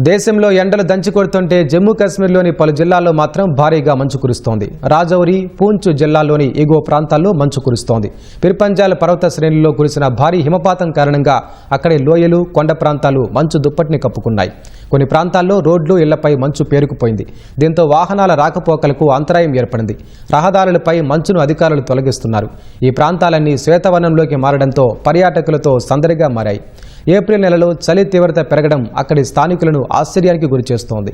దేశంలో ఎండలు దంచి కొడుతుంటే జమ్మూ కాశ్మీర్లోని పలు జిల్లాల్లో మాత్రం భారీగా మంచు కురుస్తోంది. రాజౌరి, పూంచ్ జిల్లాల్లోని ఎగువ ప్రాంతాల్లో మంచు కురుస్తోంది. పిర్పంజాల్ పర్వత శ్రేణుల్లో కురిసిన భారీ హిమపాతం కారణంగా అక్కడి లోయలు, కొండ ప్రాంతాలు మంచు దుప్పటిని కప్పుకున్నాయి. కొన్ని ప్రాంతాల్లో రోడ్లు, ఇళ్లపై మంచు పేరుకుపోయింది. దీంతో వాహనాల రాకపోకలకు అంతరాయం ఏర్పడింది. రహదారులపై మంచును అధికారులు తొలగిస్తున్నారు. ఈ ప్రాంతాలన్నీ శ్వేతవర్ణంలోకి మారడంతో పర్యాటకులతో సందడిగా మారాయి. ఏప్రిల్ నెలలో చలి తీవ్రత పెరగడం అక్కడి స్థానికులను ఆశ్చర్యానికి గురిచేస్తోంది.